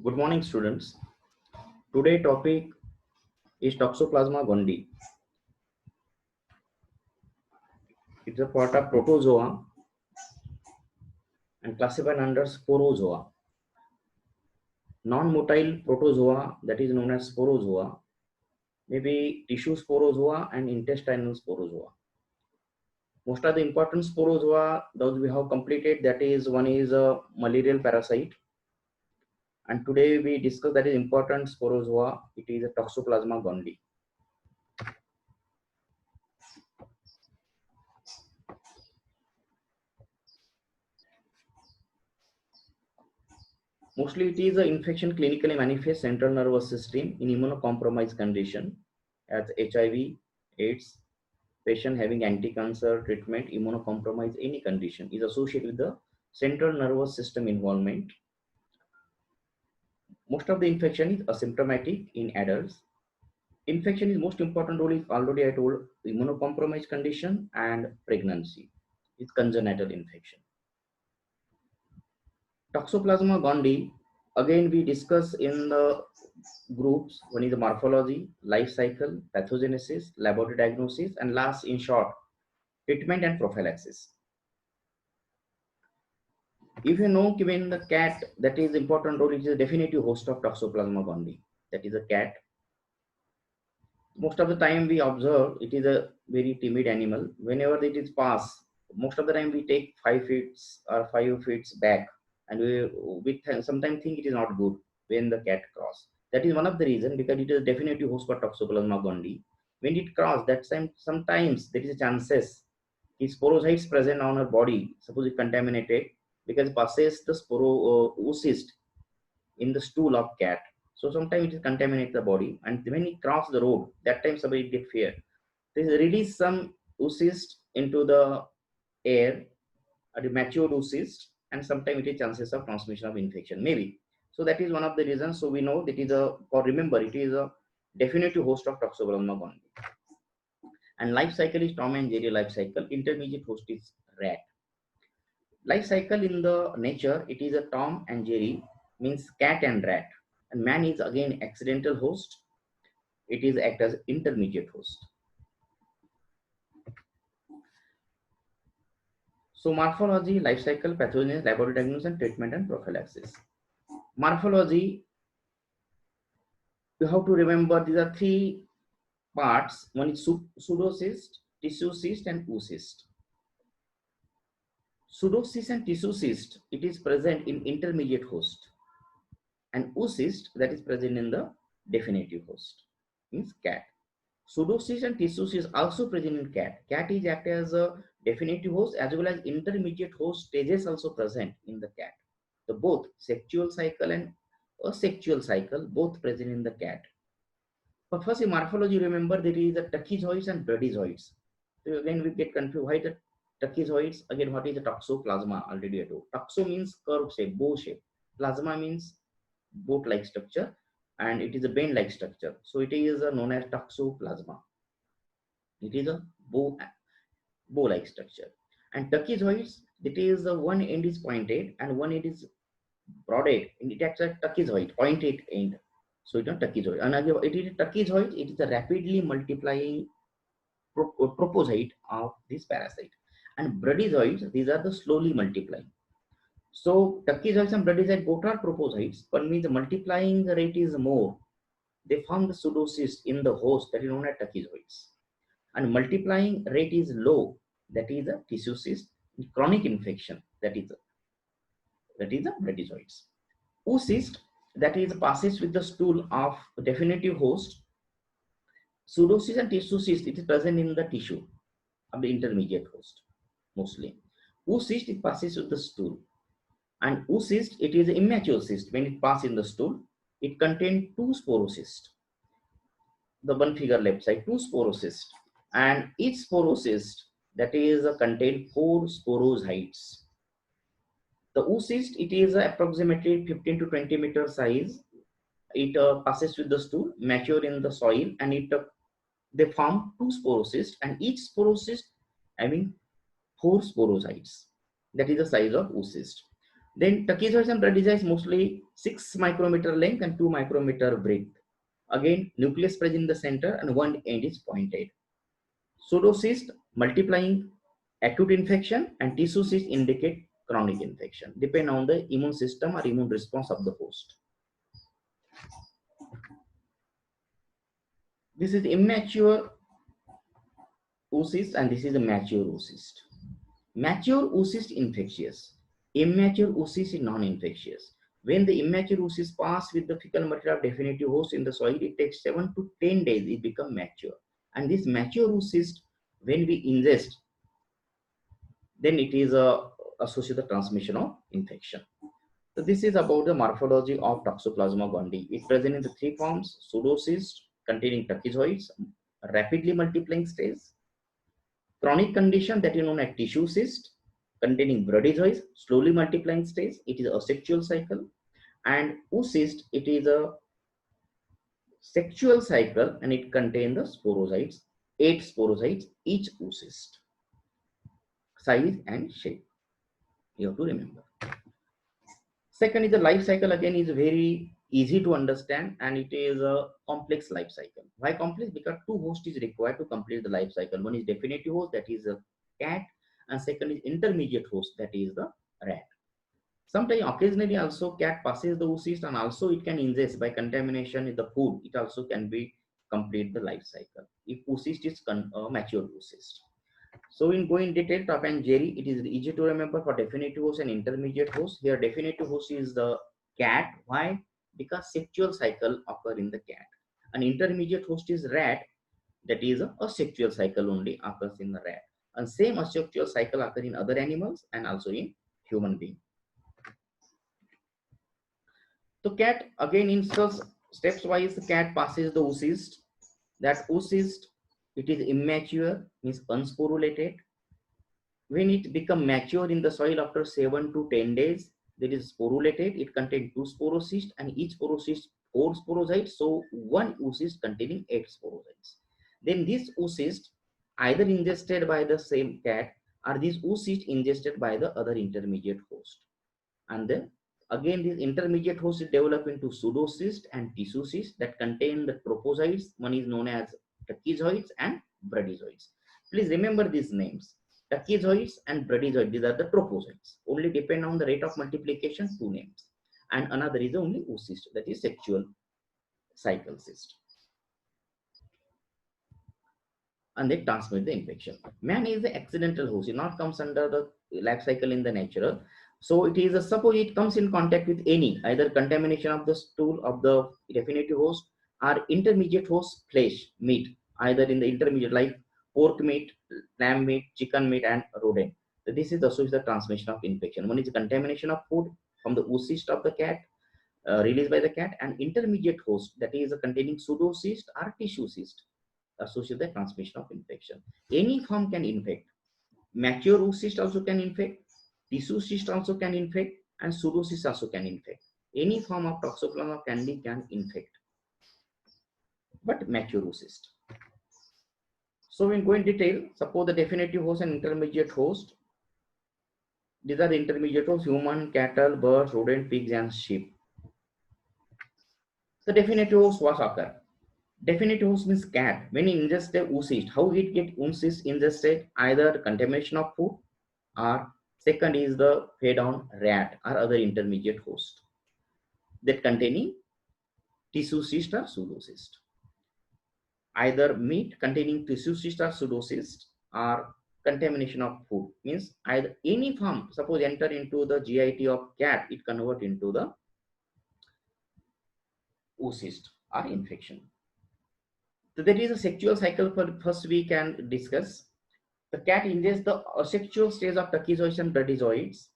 Good morning, students. Today topic is Toxoplasma gondii. It's a part of protozoa and classified under sporozoa. Non-motile protozoa, that is known as sporozoa, may be tissue sporozoa and intestinal sporozoa. Most of the important sporozoa, those we have completed, that is one is a malarial parasite. And today we discuss that is important sporozoa. It is a Toxoplasma gondii. Mostly it is an infection clinically manifest central nervous system in immunocompromised condition as HIV, AIDS, patient having anti-cancer treatment, immunocompromised any condition is associated with the central nervous system involvement. Most of the infection is asymptomatic in adults. Infection is most important role is already I told immunocompromised condition and pregnancy. It's congenital infection. Toxoplasma gondii, again we discuss in the groups. One is the morphology, life cycle, pathogenesis, laboratory diagnosis, and last in short, treatment and prophylaxis. If you know, given the cat, that is important role, it is a definitive host of Toxoplasma gondii. That is a cat. Most of the time we observe it is a very timid animal. Whenever it is pass, most of the time we take 5 feet or 5 feet back, and we sometimes think it is not good when the cat cross. That is one of the reason because it is a definitive host for Toxoplasma gondii. When it cross, that time sometimes there is a chances is sporocytes present on her body. Suppose it contaminated because it passes the oocyst in the stool of cat. So sometimes it contaminates the body, and when it cross the road, that time somebody get fear. They release some oocyst into the air, a matured oocyst, and sometimes it is chances of transmission of infection, maybe. So that is one of the reasons. So we know that is a, or remember, it is a definitive host of Toxoplasma gondii. And life cycle is Tom and Jerry life cycle. Intermediate host is rat. Life cycle in the nature, it is a Tom and Jerry, means cat and rat. And man is again accidental host. It is act as intermediate host. So morphology, life cycle, pathogens, laboratory diagnosis, and treatment and prophylaxis. Morphology, you have to remember these are three parts. One is pseudocyst, tissue cyst, and oocyst. Pseudocyst and tissue cyst, it is present in intermediate host, and oocyst that is present in the definitive host, means cat. Pseudocyst and tissue cyst also present in cat. Cat is act as a definitive host as well as intermediate host stages also present in the cat. The both sexual cycle and asexual cycle both present in the cat. But first in morphology, remember there is a tachyzoids and bradyzoids. So again we get confused. Why the tachyzoids? Again, what is the toxoplasma? Already I told. Toxo means curve shape, bow shape. Plasma means boat-like structure, and it is a band-like structure. So it is known as toxoplasma. It is a bow-like structure. And tachyzoids, it is one end is pointed and one end is broaded. And it acts like tachyzoid, pointed end. So it is a tachyzoid. And again, it is a tachyzoid. It is a rapidly multiplying propozoid of this parasite. And bradyzoids, these are the slowly multiplying. So tachyzoids and bradyzoids both are propozoids, but means the multiplying rate is more. They form the pseudocyst in the host, that is known as tachyzoids. And multiplying rate is low, that is a tissue cyst. Chronic infection, that is the bradyzoids. Oocyst, that is passes with the stool of definitive host. Pseudocyst and tissue cyst, it is present in the tissue of the intermediate host mostly. Oocyst, it passes with the stool. And oocyst, it is an immature cyst. When it passes in the stool, it contains two sporocysts. The one figure left side, two sporocysts. And each sporocyst, that is contain 4 sporozoites. The oocyst, it is approximately 15 to 20 meter size. It passes with the stool, mature in the soil, and they form 2 sporocysts, and each sporocyst having 4 sporozoites. That is the size of oocyst. Then tracheostomes and bradyzoids mostly 6 micrometer length and 2 micrometer breadth. Again, nucleus present in the center and one end is pointed. Pseudocyst multiplying acute infection and tissue cyst indicate chronic infection, depend on the immune system or immune response of the host. This is immature oocyst and this is a mature oocyst. Mature oocyst infectious. Immature oocyst is non-infectious. When the immature oocyst pass with the fecal material of definitive host in the soil, it takes 7 to 10 days, it becomes mature. And this mature oocyst, when we ingest, then it is associated transmission of infection. So this is about the morphology of Toxoplasma gondii. It present in the three forms: pseudocyst containing tracheozoids, rapidly multiplying stage; chronic condition that is known as tissue cyst containing bradyzoids, slowly multiplying stage. It is a sexual cycle. And oocyst, it is a sexual cycle and it contains the sporozoites, 8 sporozoites each oocyst. Size and shape, you have to remember. Second is the life cycle. Again, is very easy to understand and it is a complex life cycle. Why complex? Because two hosts is required to complete the life cycle. One is definitive host, that is a cat, and second is intermediate host, that is the rat. Sometimes occasionally also cat passes the oocyst and also it can ingest by contamination in the food. It also can be complete the life cycle if oocyst is mature oocyst. So in going detail, Tom and Jerry, it is easy to remember for definitive host and intermediate host. Here definitive host is the cat. Why? Because sexual cycle occur in the cat. An intermediate host is rat, that is a sexual cycle only occurs in the rat. And same asexual cycle occur in other animals and also in human being. So cat again in steps wise, the cat passes the oocyst. That oocyst, it is immature, means unsporulated. When it become mature in the soil after 7 to 10 days, there is sporulated. It contains 2 sporocysts and each sporocyst 4 sporozoites. So one oocyst containing 8 sporozoites. Then this oocyst either ingested by the same cat or this oocyst ingested by the other intermediate host. And then again this intermediate host is developed into pseudocyst and tissue cyst that contain the trophozoites. One is known as tracheozoids and bradyzoids. Please remember these names. Tracheozoids and bradyzoids, these are the trophozoites. Only depend on the rate of multiplication, two names. And another is only oocyst, that is sexual cycle cyst. And they transmit the infection. Man is the accidental host. It not comes under the life cycle in the natural. So it is a, suppose it comes in contact with any either contamination of the stool of the definitive host or intermediate host flesh, meat, either in the intermediate like pork meat, lamb meat, chicken meat, and rodent. So this is also the transmission of infection. One is the contamination of food from the oocyst of the cat released by the cat, and intermediate host that is containing pseudocyst or tissue cyst associated with the transmission of infection. Any form can infect. Mature oocyst also can infect, tissue cyst also can infect, and pseudocyst also can infect. Any form of Toxoplasma gondii can infect, but mature oocyst. So we go in detail. Suppose the definitive host and intermediate host. These are the intermediate hosts: human, cattle, birds, rodent, pigs, and sheep. The definitive host was occur. Definitive host means cat. When it ingests the oocyst, how it get oocyst ingested? Either contamination of food or second is the fed on rat or other intermediate host that containing tissue cyst or pseudocyst. Either meat containing tissue cyst or pseudocyst or contamination of food means either any form, suppose enter into the GIT of cat, it convert into the oocyst or infection. So there is a sexual cycle. For first we can discuss. The cat ingests the asexual stage of tracheozoids and bradyzoids.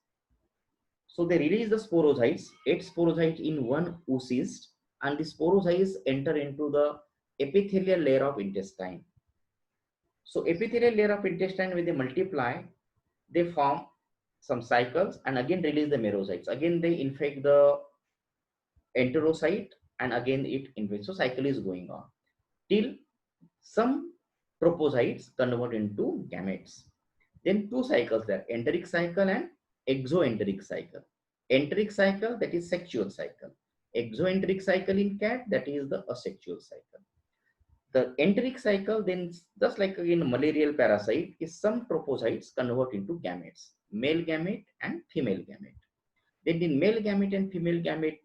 So they release the sporozoites, 8 sporozoites in one oocyst, and the sporozoites enter into the epithelial layer of intestine. So epithelial layer of intestine, when they multiply, they form some cycles and again release the merozoites. Again they infect the enterocyte and again it infects. So cycle is going on till some trophozoites convert into gametes. Then two cycles there, enteric cycle and exoenteric cycle. Enteric cycle, that is sexual cycle. Exoenteric cycle in cat, that is the asexual cycle. The enteric cycle, then just like in malarial parasite, is some trophozoites convert into gametes, male gamete and female gamete. Then in male gamete and female gamete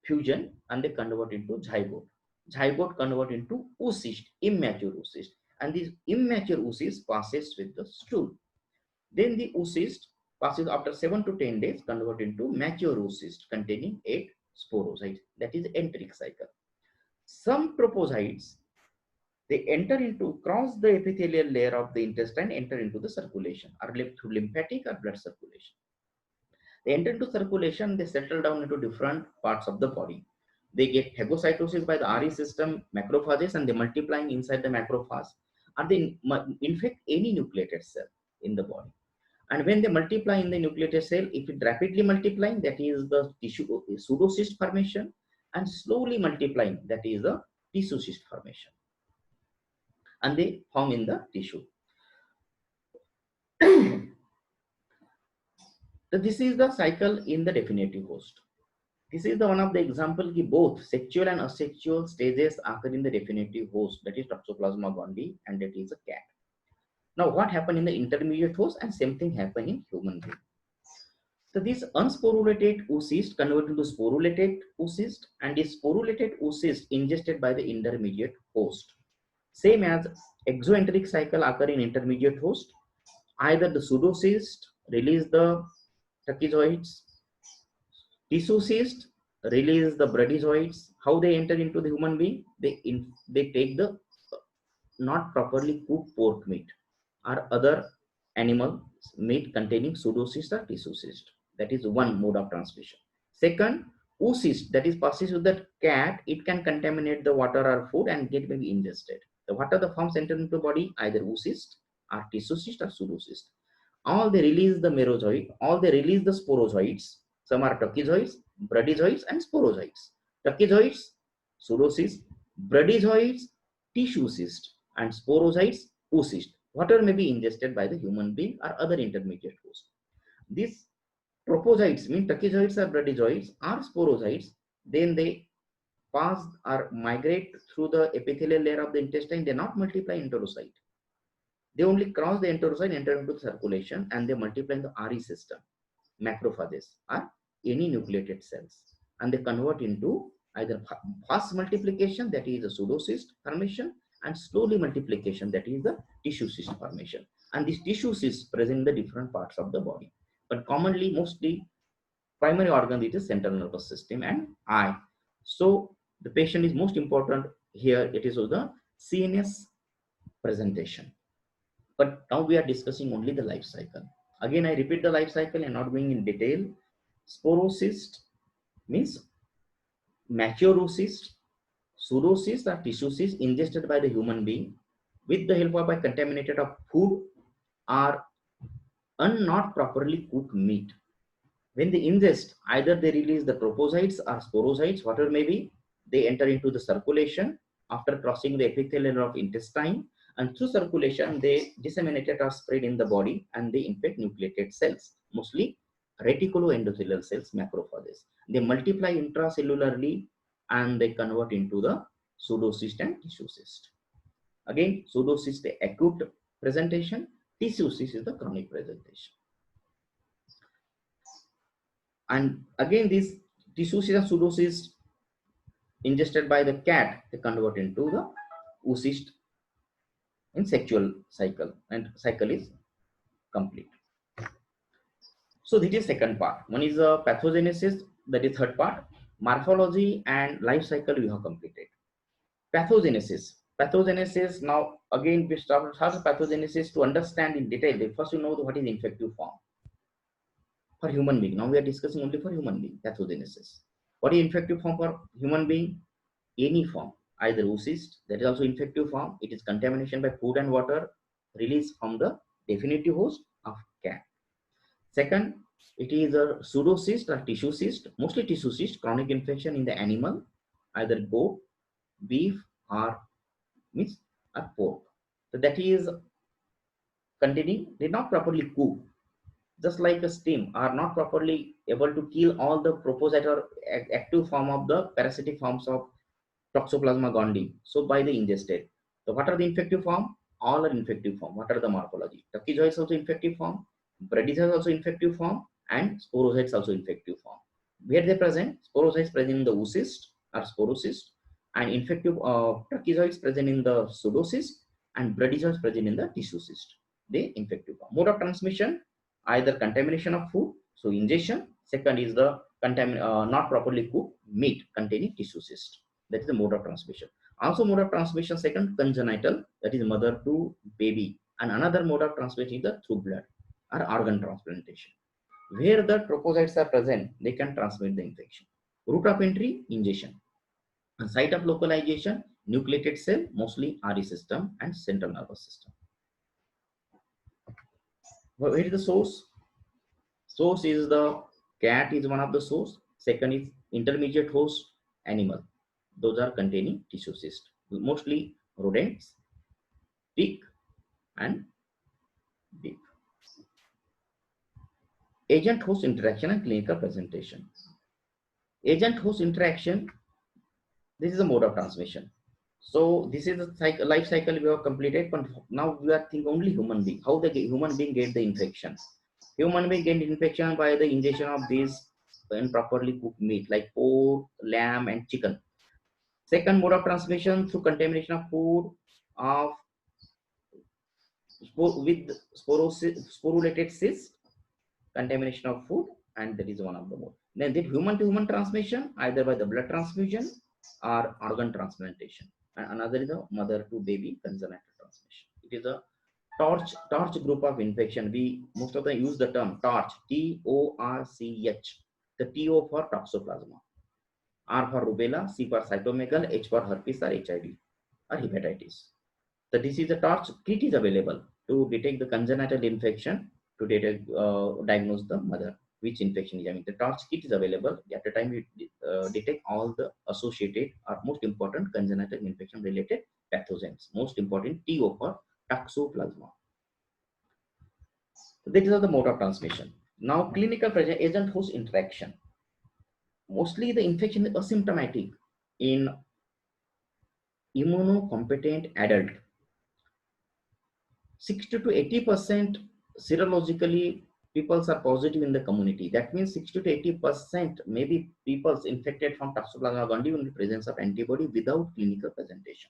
fusion, and they convert into zygote. Zygote convert into oocyst, immature oocyst, and this immature oocyst passes with the stool. Then the oocyst passes after 7 to 10 days, convert into mature oocyst containing 8 sporozoites. That is enteric cycle. Some trophozoites, they enter into, cross the epithelial layer of the intestine, enter into the circulation, or through lymphatic or blood circulation. They enter into circulation, they settle down into different parts of the body. They get phagocytosis by the RE system, macrophages, and they multiplying inside the macrophage, or they infect any nucleated cell in the body. And when they multiply in the nucleated cell, if it rapidly multiplying, that is the tissue pseudocyst formation, and slowly multiplying, that is the tissue cyst formation, and they form in the tissue. So this is the cycle in the definitive host. This is the one of the example ki both sexual and asexual stages occur in the definitive host, that is Toxoplasma gondii, and that is a cat. Now what happened in the intermediate host, and same thing happen in human being. So this unsporulated oocyst converted into sporulated oocyst, and is sporulated oocyst ingested by the intermediate host. Same as exoenteric cycle occur in intermediate host. Either the pseudocyst release the tracheozoids, tissue cyst release the bradyzoids. How they enter into the human being? They take the not properly cooked pork meat or other animal meat containing pseudocyst or tissue cyst. That is one mode of transmission. Second, oocyst, that is passes with the cat. It can contaminate the water or food and get maybe ingested. The what are the forms enter into the body? Either oocyst or tissue cyst or pseudocyst. All they release the merozoid, all they release the sporozoids. Some are tracheozoids, bradyzoids, and sporozoids. Tracheozoids, pseudocyst, bradyzoids, tissue cyst, and sporozoids, oocyst. Whatever may be ingested by the human being or other intermediate host. These trophozoites, mean tracheozoids or bradyzoids or sporozoids, then they pass or migrate through the epithelial layer of the intestine. They not multiply enterocyte. They only cross the enterocyte, enter into the circulation, and they multiply in the RE system, macrophages, or any nucleated cells, and they convert into either fast multiplication, that is the pseudocyst formation, and slowly multiplication, that is the tissue cyst formation. And this tissue cyst present in the different parts of the body, but commonly, mostly, primary organ is the central nervous system and eye. So the patient is most important here. It is the CNS presentation. But now we are discussing only the life cycle. Again, I repeat the life cycle and not going in detail. Sporocyst means mature oocyst, pseudocyst or tissue cyst ingested by the human being with the help of a contaminated of food or not properly cooked meat. When they ingest, either they release the trophozoites or sporozoites, whatever may be, they enter into the circulation after crossing the epithelium of intestine, and through circulation they disseminated or spread in the body, and they infect nucleated cells, mostly reticuloendothelial cells, macrophages. They multiply intracellularly and they convert into the pseudocyst and tissue cyst. Again, pseudocyst the acute presentation, tissue cyst is the chronic presentation. And again, this tissue cyst and pseudocyst ingested by the cat, they convert into the oocyst in sexual cycle, and cycle is complete. So this is second part. One is pathogenesis, that is third part. Morphology and life cycle we have completed. Pathogenesis. Pathogenesis, now again we start pathogenesis to understand in detail. First you know what is infective form for human being. Now we are discussing only for human being, pathogenesis. What is infective form for human being? Any form, either oocyst, that is also infective form. It is contamination by food and water released from the definitive host of cat. Second, it is a pseudocyst or tissue cyst, mostly tissue cyst, chronic infection in the animal, either goat, beef, or meat or pork. So that is containing, they not properly cooked. just like a stem, are not properly able to kill all the proposite or active form of the parasitic forms of Toxoplasma gondii. So by the ingested. So what are the infective form? All are infective form. What are the morphology? Tracheozoa is also infective form. Bradyzoa is also infective form, and Sporozoa is also infective form. Where they present? Sporozoa is present in the oocyst or sporocyst, and infective Tracheozoa is present in the pseudocyst, and Bradyzoa is present in the tissue cyst. They infective form. Mode of transmission: either contamination of food, so ingestion. Second is the not properly cooked meat containing tissue cyst. That is the mode of transmission. Also mode of transmission, second, congenital, that is mother to baby, and another mode of transmission is the through blood or organ transplantation. Where the trophozoites are present, they can transmit the infection. Route of entry, ingestion. And site of localization, nucleated cell, mostly RE system and central nervous system. Where is the source? Source is the cat is one of the source. Second is intermediate host animal. Those are containing tissue cyst. Mostly rodents, pig, and beef. Agent host interaction and clinical presentation. Agent host interaction, this is a mode of transmission. So this is the life cycle we have completed, but now we are thinking only human being. How the human being get the infection? Human being get infection by the ingestion of these improperly cooked meat like pork, lamb, and chicken. Second mode of transmission through contamination of food of with sporulated cyst, contamination of food, and that is one of the mode. Then the human to human transmission, either by the blood transfusion or organ transplantation. And another is the mother to baby congenital transmission. It is a torch group of infection. We most of them use the term torch, TORCH. The TO for toxoplasma, R for rubella, C for cytomegalo, H for herpes or HIV or hepatitis. The disease, the torch kit is available to detect the congenital infection, to detect, diagnose the mother which infection is having. The torch kit is available. At the time you detect all the associated or most important congenital infection related pathogens. Most important TO for toxoplasma. So that is the mode of transmission. Now clinical present agent host interaction. Mostly the infection is asymptomatic in immunocompetent adult. 60 to 80% serologically people are positive in the community. That means 60 to 80% maybe people infected from Toxoplasma gondii in the presence of antibody without clinical presentation.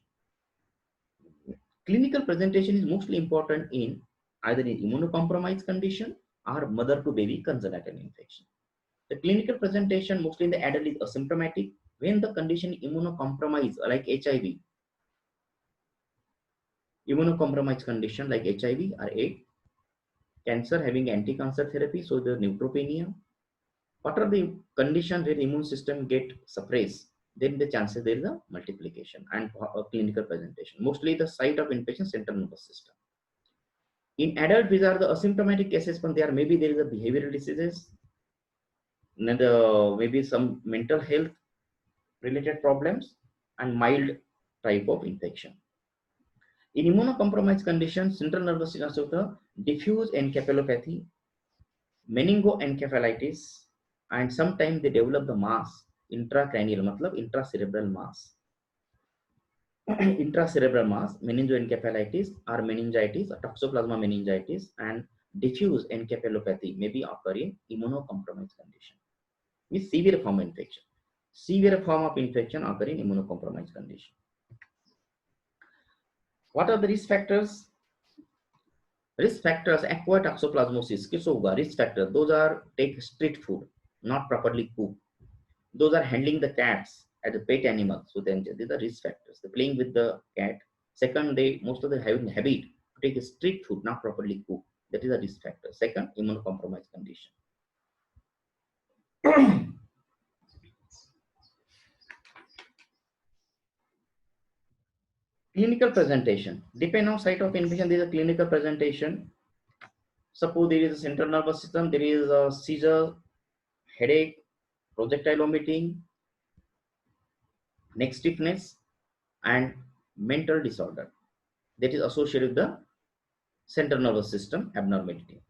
Clinical presentation is mostly important in either in immunocompromised condition or mother to baby congenital infection. The clinical presentation mostly in the adult is asymptomatic. When the condition immunocompromised like HIV, immunocompromised condition like HIV or AIDS, cancer having anti-cancer therapy, so the neutropenia. What are the conditions where immune system get suppressed? Then the chances there is a multiplication and a clinical presentation. Mostly the site of infection, central nervous system. In adult, these are the asymptomatic cases, but there maybe there is a behavioral diseases, and maybe some mental health related problems, and mild type of infection. In immunocompromised conditions, central nervous system, the diffuse encephalopathy, meningoencephalitis, and sometimes they develop the mass, intracranial, matlab intracerebral mass. Intracerebral mass, meningoencephalitis or meningitis, or toxoplasma meningitis, and diffuse encephalopathy may be occurring immunocompromised condition. With severe form of infection. Severe form of infection occurring immunocompromised condition. What are the risk factors? Risk factors, acquired toxoplasmosis, risk factors, those are take street food, not properly cooked. Those are handling the cats as a pet animal. So then these are risk factors. They're playing with the cat. Second, most of them having habit to take street food, not properly cooked. That is a risk factor. Second, immunocompromised condition. Clinical presentation. Depend on site of infection, there is a clinical presentation. Suppose there is a central nervous system, there is a seizure, headache, projectile vomiting, neck stiffness, and mental disorder that is associated with the central nervous system abnormality.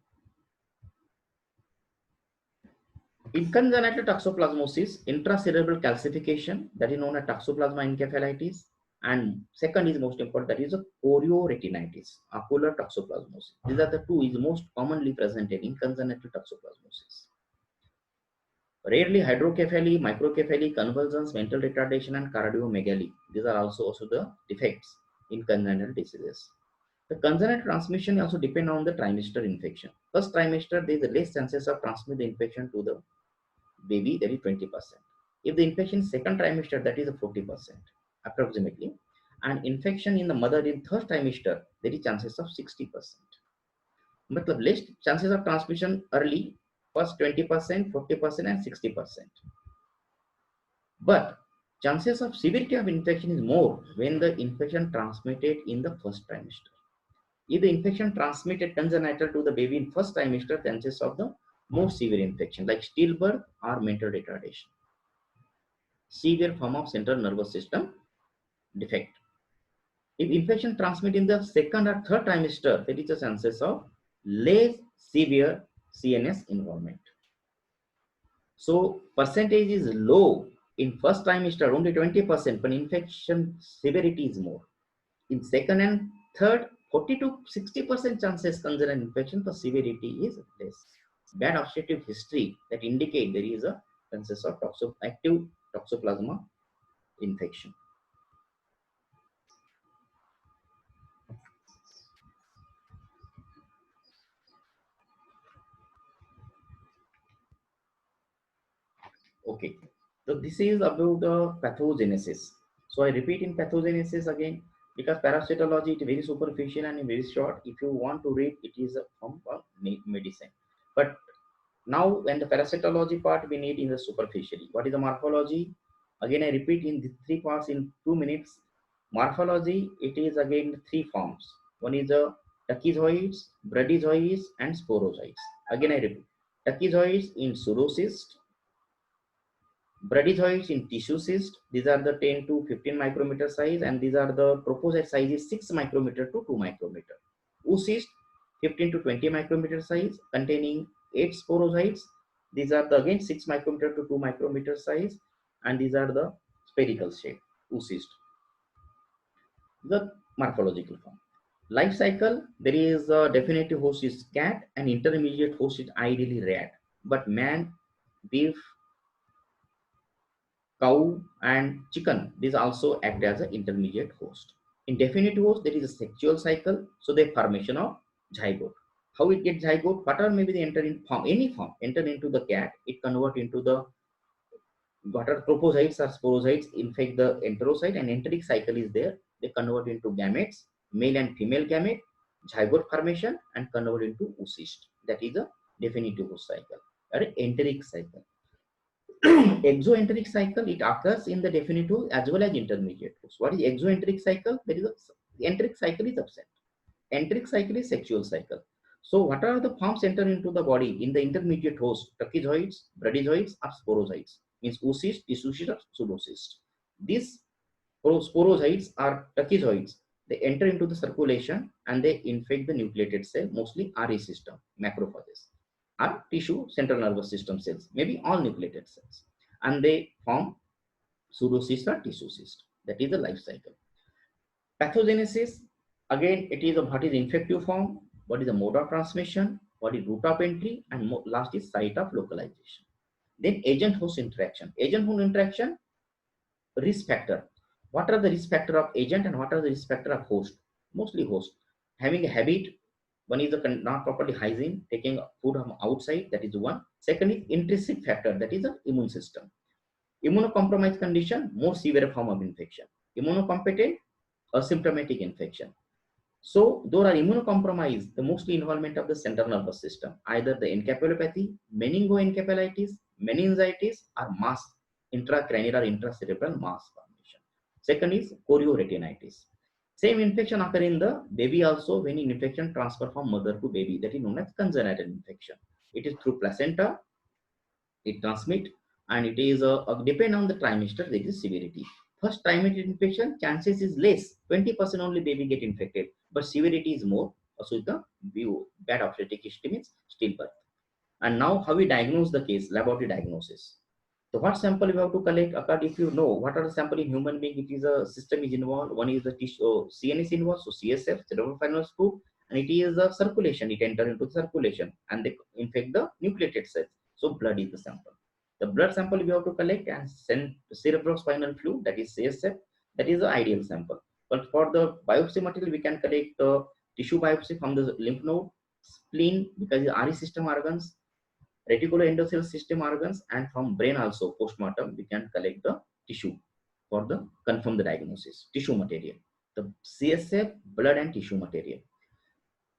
In congenital toxoplasmosis, intracerebral calcification, that is known as toxoplasma encephalitis, and second is most important, that is a chorioretinitis, ocular toxoplasmosis. These are the two is most commonly presented in congenital toxoplasmosis. Rarely hydrocephaly, microcephaly, convulsions, mental retardation, and cardiomegaly. These are also the defects in congenital diseases. The congenital transmission also depend on the trimester infection. First trimester, there is less chances of transmitting the infection to the baby, that is 20%. If the infection is second trimester, that is 40% approximately. And infection in the mother in third trimester, there is chances of 60%. Matlab less chances of transmission early, first 20%, 40% and 60%. But chances of severity of infection is more when the infection transmitted in the first trimester. If the infection transmitted congenital to the baby in first trimester, chances of the more severe infection like stillbirth or mental retardation. Severe form of central nervous system defect. If infection transmitted in the second or third trimester, there is a chances of less severe CNS involvement. So percentage is low in first trimester, only 20%, but infection severity is more. In second and third, 40 to 60% chances congenital infection, but severity is less. Bad obstructive history that indicate there is a chances of active toxoplasma infection. Okay, so this is about the pathogenesis. So I repeat in pathogenesis again because parasitology is very superficial and very short. If you want to read, it is from medicine. But now when the parasitology part we need in the superficially. What is the morphology? Again I repeat in the three parts in 2 minutes. Morphology, it is again three forms. One is the tachyzoids, bradyzoids and sporozoids. Again I repeat, tachyzoids in pseudocyst, bradyzoids in tissue cyst. These are the 10 to 15 micrometer size, and these are the propocyte size is 6 micrometer to 2 micrometer. Oocyst 15 to 20 micrometer size containing 8 sporozoids. These are the again 6 micrometer to 2 micrometer size, and these are the spherical shape oocyst. The morphological form. Life cycle, there is a definitive host is cat and intermediate host is ideally rat, but man, beef, cow and chicken, these also act as an intermediate host. In definitive host, there is a sexual cycle, so the formation of zygote. How it gets zygote? Whatever maybe they enter in form, any form, enter into the cat, it convert into the whatever propozytes or sporozoites infect the enterocyte, and enteric cycle is there. They convert into gametes, male and female gamete, zygote formation, and convert into oocyst. That is a definitive host cycle or enteric cycle. Exoenteric cycle, it occurs in the definitive as well as intermediate host. What is exoenteric cycle? There is the enteric cycle is absent. Enteric cycle is sexual cycle. So what are the forms enter into the body in the intermediate host? Tachyzoids, bradyzoids, or sporozoids. Means oocyst, tissucyst, or pseudocyst. These sporozoids or tachyzoids, they enter into the circulation and they infect the nucleated cell, mostly RE system, macrophages, or tissue central nervous system cells, maybe all nucleated cells, and they form pseudocyst or tissue cyst. That is the life cycle. Pathogenesis, again, it is a what is infective form, what is the mode of transmission, what is route of entry, and last is site of localization. Then agent host interaction. Agent host interaction, risk factor. What are the risk factor of agent and what are the risk factor of host? Mostly host. Having a habit, one is the not properly hygiene, taking food from outside, that is one. Second is intrinsic factor, that is the immune system. Immunocompromised condition, more severe form of infection. Immunocompetent, asymptomatic infection. So those are immunocompromised, the mostly involvement of the central nervous system, either the encephalopathy, meningoencephalitis, meningitis, or mass intracranial or intracerebral mass formation. Second is chorioretinitis. Same infection occur in the baby also when infection transfer from mother to baby, that is known as congenital infection. It is through placenta, it transmit, and it is depend on the trimester, there is severity. First trimester infection, chances is less, 20% only baby get infected, but severity is more. Also the view, bad obstetric history means stillbirth. And now how we diagnose the case, laboratory diagnosis. So what sample we have to collect? According, if you know what are the sample in human being, it is a system is involved. One is the tissue, CNS involved, so CSF, cerebrospinal fluid, and it is the circulation. It enters into the circulation and they infect the nucleated cells. So blood is the sample. The blood sample we have to collect and send cerebrospinal fluid, that is CSF, that is the ideal sample. But for the biopsy material, we can collect tissue biopsy from the lymph node, spleen, because the RE system organs, reticuloendothelial system organs, and from brain also postmortem we can collect the tissue for the confirm the diagnosis. Tissue material, the CSF, blood and tissue material.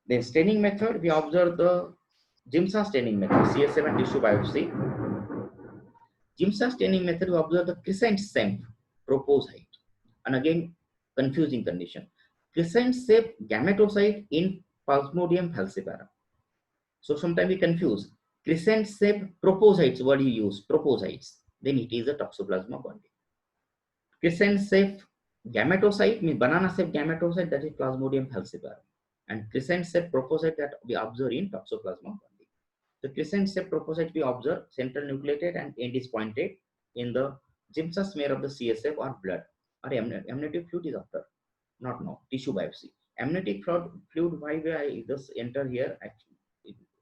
Then staining method, we observe the Jimsa staining method, CSF and tissue biopsy. Jimsa staining method, we observe the crescent shape propocyte, and again confusing condition, crescent shape gametocyte in Plasmodium falciparum. So sometimes we confuse crescent shaped propocytes. What do you use? Propocytes. Then it is a Toxoplasma gondii. Crescent shaped gametocyte means banana shaped gametocyte, that is Plasmodium falciparum. And crescent shaped propocyte that we observe in Toxoplasma gondii. The crescent shaped propocyte we observe central nucleated and end is pointed in the Jimsa smear of the CSF or blood. Or amniotic fluid is after. Not now. Tissue biopsy. Amniotic fluid, why I just enter here?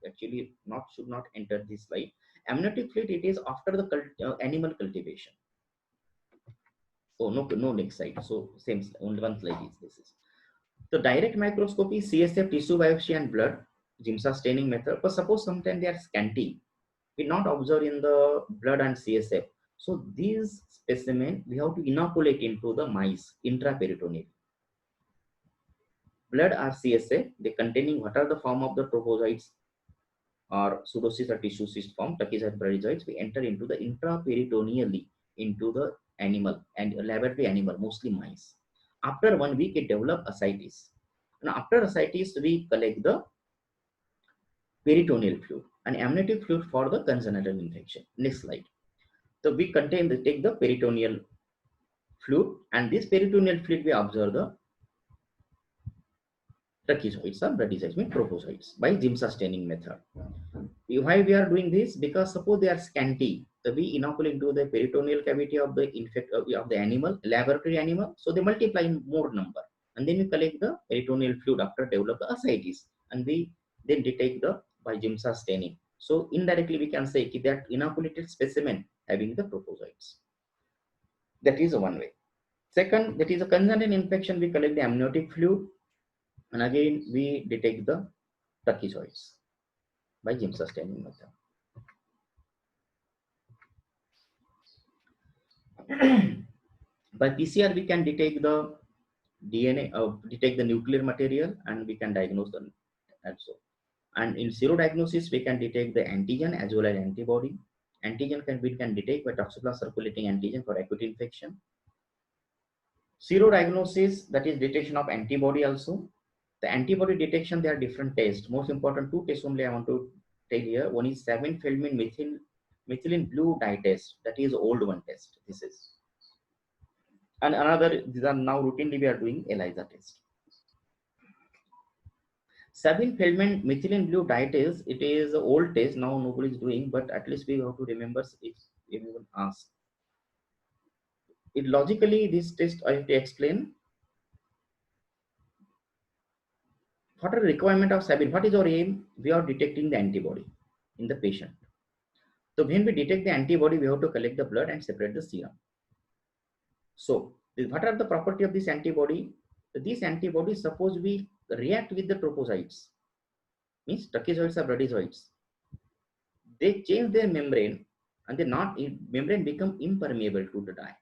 Actually not should not enter this slide. Amniotic fluid, it is after the animal cultivation. Oh no, next slide. So same, only one slide is this is. So direct microscopy, CSF, tissue biopsy and blood, Jimsa staining method. But suppose sometimes they are scanty, we not observe in the blood and CSF. So these specimen we have to inoculate into the mice intraperitoneal. Blood or CSF, they containing what are the form of the propocytes or pseudocyst or tissue cyst form, tachycyte bradyzoids, we enter into the intraperitoneally into the animal and laboratory animal, mostly mice. After 1 week, it develop ascites. And after ascites, we collect the peritoneal fluid and amniotic fluid for the congenital infection. Next slide. So we take the peritoneal fluid, and this peritoneal fluid we observe the tachyzoids or bradyzoids, means propocytes, by Jimsa staining method. Why we are doing this? Because suppose they are scanty, so we inoculate into the peritoneal cavity of the of the animal, laboratory animal, so they multiply in more number, and then we collect the peritoneal fluid after develop the ascites, and we then detect the by Jimsa staining. So indirectly we can say that inoculated specimen having the propocytes. That is one way. Second, that is a congenital infection. We collect the amniotic fluid, and again we detect the tachyzoids by Jimsa staining method. By PCR, we can detect the DNA, detect the nuclear material, and we can diagnose them also. And in serodiagnosis, we can detect the antigen as well as antibody. Antigen we can detect by Toxoplasma circulating antigen for acute infection. Serodiagnosis, that is detection of antibody also. The antibody detection, there are different tests. Most important 2 tests only I want to tell here. One is Sabin-Feldman methylene blue dye test. That is old one test. This is. And another, these are now routinely we are doing ELISA test. Sabin-Feldman methylene blue dye test, it is an old test, now nobody is doing, but at least we have to remember if anyone asks. It logically, this test I have to explain. What are the requirement of Sabin? What is our aim? We are detecting the antibody in the patient. So when we detect the antibody, we have to collect the blood and separate the serum. So what are the property of this antibody? These antibodies, suppose we react with the propocytes, means tachyzoids or bradyzoids, they change their membrane and membrane become impermeable to the dye.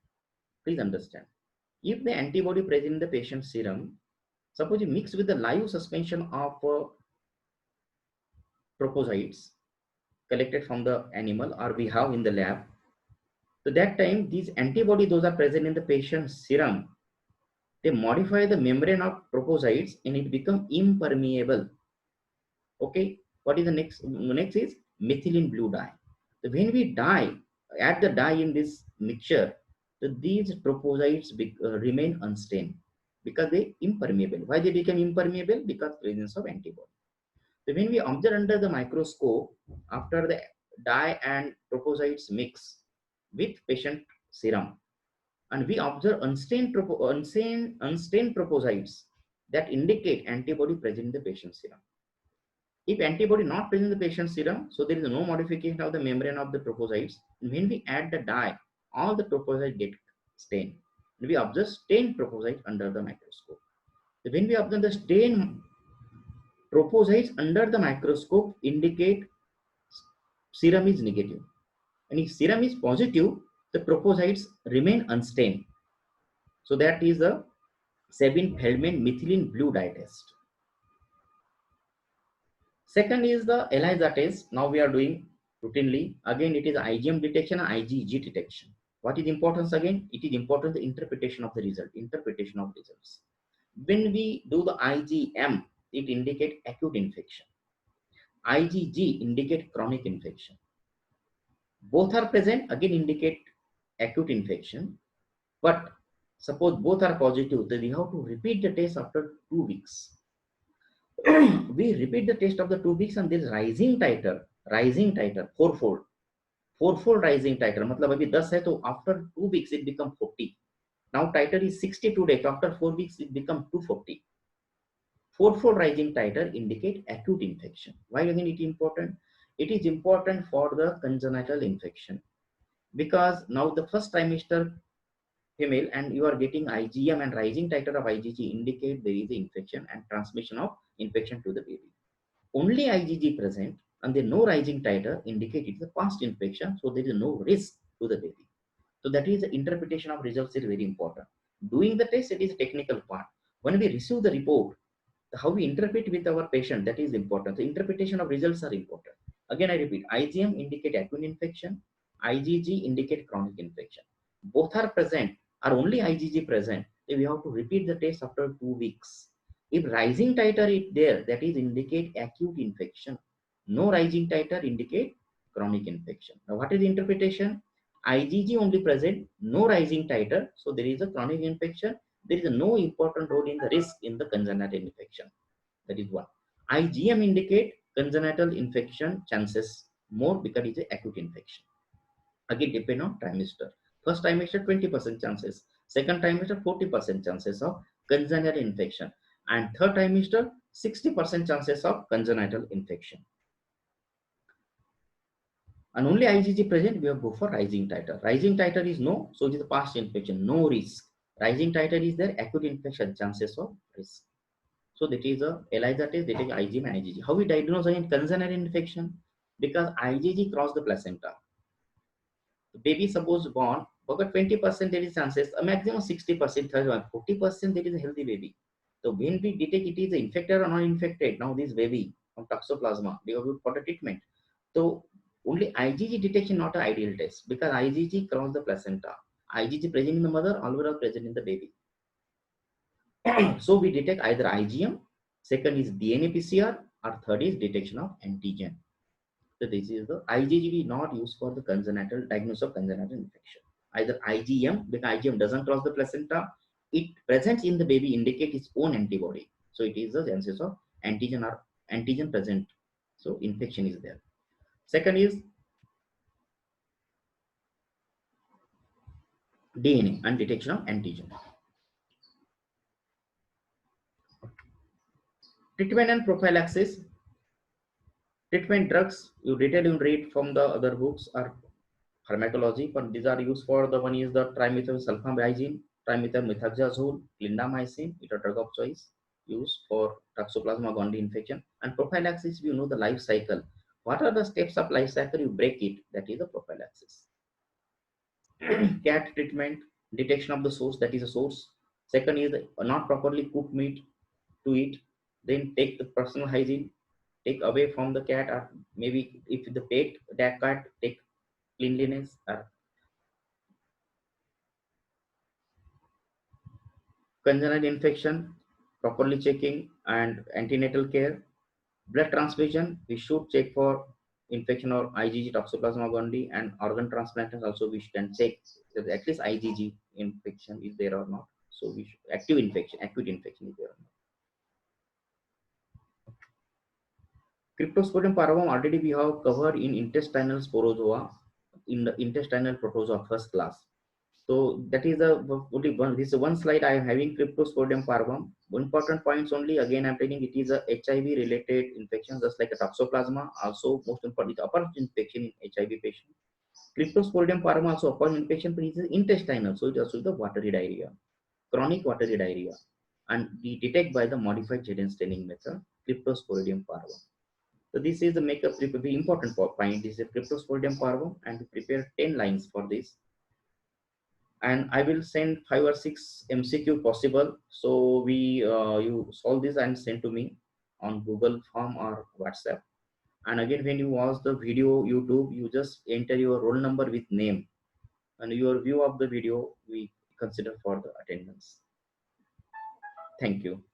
Please understand. If the antibody present in the patient's serum, suppose you mix with the live suspension of propocytes collected from the animal or we have in the lab, so that time these antibody, those are present in the patient's serum, they modify the membrane of propocytes and it become impermeable. Okay, what is the next? Next is methylene blue dye. So when we add the dye in this mixture, so these propocytes remain unstained because they impermeable. Why they become impermeable? Because presence of antibody. So when we observe under the microscope, after the dye and trophocytes mix with patient serum, and we observe unstained trophocytes that indicate antibody present in the patient serum. If antibody not present in the patient serum, so there is no modification of the membrane of the trophocytes. When we add the dye, all the trophocytes get stained. We observe stained trophocytes under the microscope. So when we observe the stained trophocytes under the microscope, indicate serum is negative. And if serum is positive, the trophocytes remain unstained. So that is the Sabin-Feldman methylene blue dye test. Second is the ELISA test. Now we are doing routinely. Again, it is IgM detection and IgG detection. What is importance again? It is important the interpretation of the result. Interpretation of results. When we do the IgM, it indicate acute infection. IgG indicate chronic infection. Both are present, again indicate acute infection. But suppose both are positive, then we have to repeat the test after 2 weeks. We repeat the test of the 2 weeks and there is rising titer, fourfold rising titer. मतलब अभी 10 है तो after 2 weeks it become 40. Now titer is 62 days. After 4 weeks it become 240. Fourfold rising titer indicate acute infection. Why again it is important? It is important for the congenital infection because now the first trimester female and you are getting IgM and rising titer of IgG indicate there is infection and transmission of infection to the baby. Only IgG present and there no rising titer indicate it is a past infection, so there is no risk to the baby. So that is the interpretation of results is very important. Doing the test, it is a technical part. When we receive the report, how we interpret with our patient, that is important. The interpretation of results are important. Again, I repeat, IgM indicate acute infection, IgG indicate chronic infection. Both are present, are only IgG present, then we have to repeat the test after 2 weeks. If rising titer is there, that is indicate acute infection. No rising titer indicate chronic infection. Now, what is the interpretation? IgG only present, no rising titer, so there is a chronic infection. There is no important role in the risk in the congenital infection. That is one. IgM indicate congenital infection chances more because it is acute infection. Again, depend on trimester. First trimester 20% chances, second trimester 40% chances of congenital infection, and third trimester 60% chances of congenital infection. And only IgG present, we have go for rising titer. Rising titer is no, so it is a past infection, no risk. Rising titer is there, acute infection, chances of risk. So that is a ELISA test, they take IgM and IgG. How we diagnose again congenital infection? Because IgG cross the placenta. The baby suppose born, but 20% there is chances, a maximum 60%, 40% there is a healthy baby. So when we detect it is infected or non-infected, now this baby from toxoplasma, they have for the treatment. So only IgG detection not an ideal test because IgG cross the placenta. IgG present in the mother, alveolar present in the baby. So we detect either IgM, second is DNA PCR, or third is detection of antigen. So this is the IgG we not use for the congenital diagnosis of congenital infection. Either IgM, because IgM doesn't cross the placenta, it presents in the baby indicate its own antibody. So it is the chances of antigen or antigen present. So infection is there. Second is DNA and detection of antigen. Treatment and prophylaxis. Treatment drugs you detail you read from the other books are pharmacology, but these are used for the one is the trimethyl-sulfabrigine, trimethyl-methoxazole, clindamycin, it is a drug of choice used for Toxoplasma gondii infection. And prophylaxis, you know the life cycle. What are the steps of life cycle? You break it, that is the prophylaxis. Cat treatment, detection of the source, that is a source. Second is not properly cooked meat to eat. Then take the personal hygiene, take away from the cat, or maybe if the pet that cat, take cleanliness. Congenital infection, properly checking, and antenatal care. Blood transfusion, we should check for infection or IgG Toxoplasma gondii, and organ transplantation also we can check that at least IgG infection is there or not. So we should, acute infection is there or not. Cryptosporidium parvum already we have covered in intestinal sporozoa, in the intestinal protozoa first class. So that is the only one. This is one slide I am having Cryptosporidium parvum. Important points only. Again, I'm telling it is a HIV related infection, just like a toxoplasma. Also, most important, upper infection in HIV patient. Cryptosporidium parvum also upper infection, but it is intestinal, so it also is the watery diarrhea, chronic watery diarrhea, and we detect by the modified Jaden staining method. Cryptosporidium parvum. So this is the makeup the important point. This is Cryptosporidium parvum, and we prepare 10 lines for this. And I will send 5 or 6 MCQ possible. So we you solve this and send to me on Google Form or WhatsApp. And again, when you watch the video YouTube, you just enter your roll number with name, and your view of the video we consider for the attendance. Thank you.